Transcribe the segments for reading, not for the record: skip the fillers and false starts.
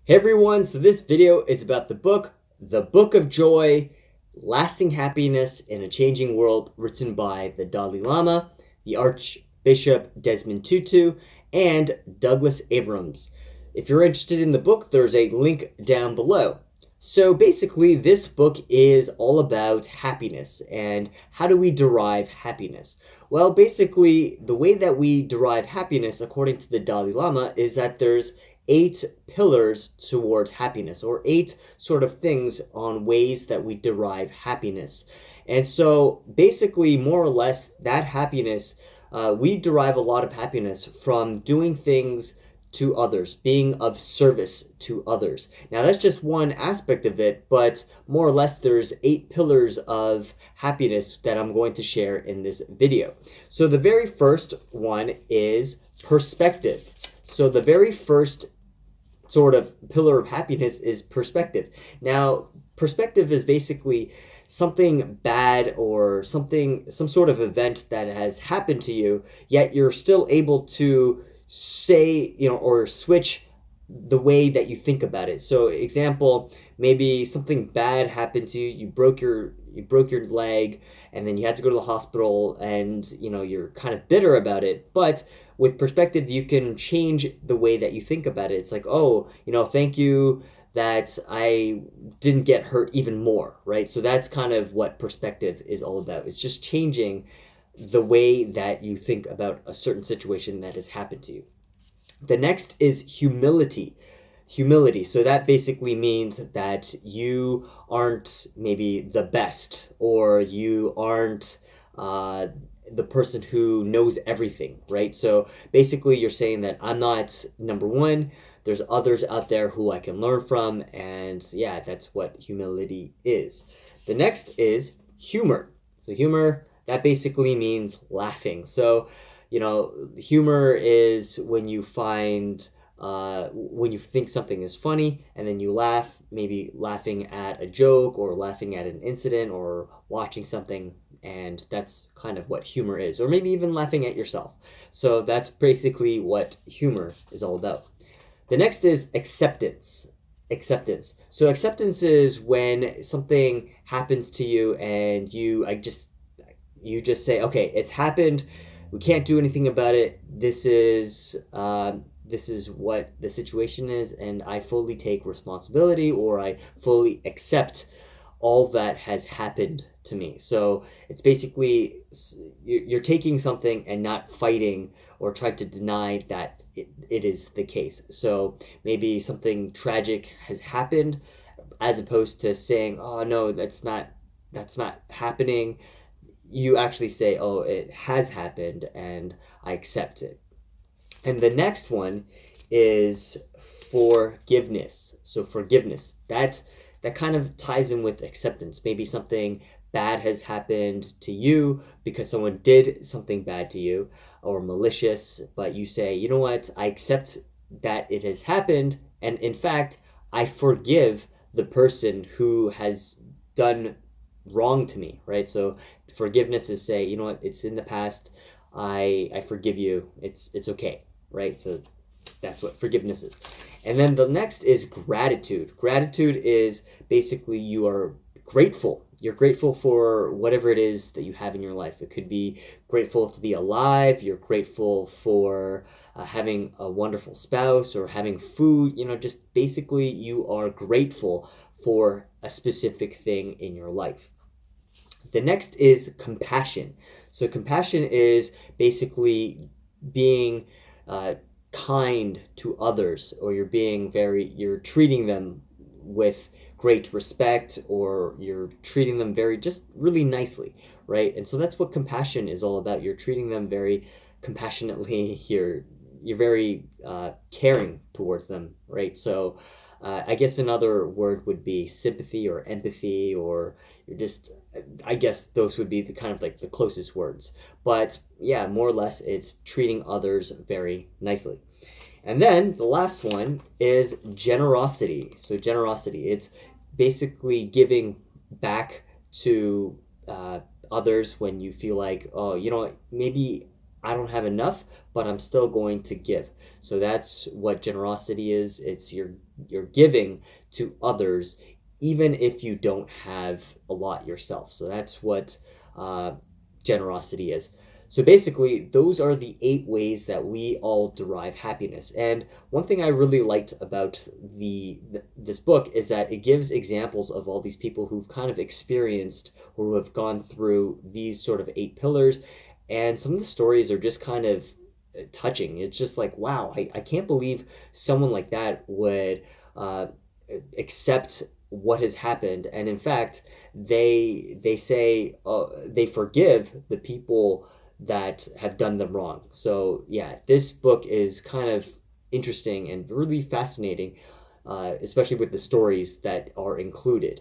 Hey everyone, so this video is about The Book of Joy, Lasting Happiness in a Changing World, written by the Dalai Lama, the Archbishop Desmond Tutu, and Douglas Abrams. If you're interested in the book, there's a link down below. So basically, this book is all about happiness and how do we derive happiness? Well, basically, the way that we derive happiness, according to the Dalai Lama, is that there's 8 pillars towards happiness, or 8 things on ways that we derive happiness. And so basically, more or less, that happiness, we derive a lot of happiness from doing things to others, being of service to others. Now, that's just one aspect of it, but more or less, there's 8 pillars of happiness that I'm going to share in this video. So the very first one is perspective. So the very first sort of pillar of happiness is perspective. Now, perspective is basically something bad or some sort of event that has happened to you, yet you're still able to say, or switch the way that you think about it. So example, maybe something bad happened to you, you broke your leg, and then you had to go to the hospital, and you're kind of bitter about it. But with perspective, you can change the way that you think about it. It's like, oh, thank you that I didn't get hurt even more, right? So that's kind of what perspective is all about. It's just changing the way that you think about a certain situation that has happened to you. The next is humility. Humility. So that basically means that you aren't maybe the best, or you aren't the person who knows everything, right? So basically, you're saying that I'm not number one. There's others out there who I can learn from, and yeah, that's what humility is. The next is humor. So humor, that basically means laughing. So humor is when you find when you think something is funny and then you laugh, maybe laughing at a joke or laughing at an incident or watching something, and that's kind of what humor is, or maybe even laughing at yourself. So that's basically what humor is all about. The next is acceptance. Acceptance. So acceptance is when something happens to you and you just say, okay, it's happened. We can't do anything about it. This is what the situation is, and I fully take responsibility, or I fully accept all that has happened to me. So it's basically you're taking something and not fighting or trying to deny that it is the case. So maybe something tragic has happened, as opposed to saying, oh no, that's not happening. You actually say, oh, it has happened and I accept it. And the next one is forgiveness. So forgiveness, that kind of ties in with acceptance. Maybe something bad has happened to you because someone did something bad to you or malicious, but you say, you know what, I accept that it has happened, and in fact, I forgive the person who has done wrong to me, right? So forgiveness is say, you know what, it's in the past. I forgive you. It's okay, right? So that's what forgiveness is. And then the next is gratitude. Gratitude is basically you are grateful. You're grateful for whatever it is that you have in your life. It could be grateful to be alive. You're grateful for having a wonderful spouse or having food. Just basically you are grateful for a specific thing in your life. The next is compassion. So compassion is basically being kind to others, or you're treating them with great respect, or you're treating them just really nicely, right? And so that's what compassion is all about. You're treating them very compassionately. You're very caring towards them, right? So I guess another word would be sympathy or empathy, or you're just, I guess those would be the kind of like the closest words. But yeah, more or less, it's treating others very nicely. And then the last one is generosity. So generosity, it's basically giving back to others when you feel like, oh, maybe I don't have enough, but I'm still going to give. So that's what generosity is. It's you're giving to others even if you don't have a lot yourself. So that's what generosity is. So basically, those are the 8 ways that we all derive happiness. And one thing I really liked about this book is that it gives examples of all these people who've kind of experienced or who have gone through these sort of 8 pillars. And some of the stories are just kind of touching. It's just like, wow, I can't believe someone like that would accept what has happened. And in fact, they say they forgive the people that have done them wrong. So yeah, this book is kind of interesting and really fascinating, especially with the stories that are included.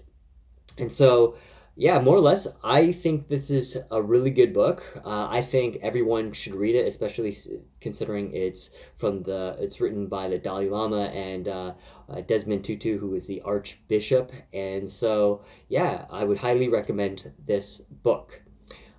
And so, yeah, more or less, I think this is a really good book. I think everyone should read it, especially considering it's written by the Dalai Lama and Desmond Tutu, who is the Archbishop. And so, yeah, I would highly recommend this book.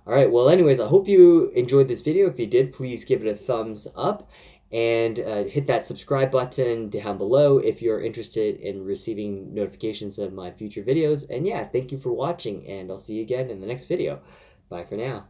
All right, well, anyways, I hope you enjoyed this video. If you did, please give it a thumbs up and hit that subscribe button down below if you're interested in receiving notifications of my future videos. And yeah, thank you for watching, and I'll see you again in the next video. Bye for now.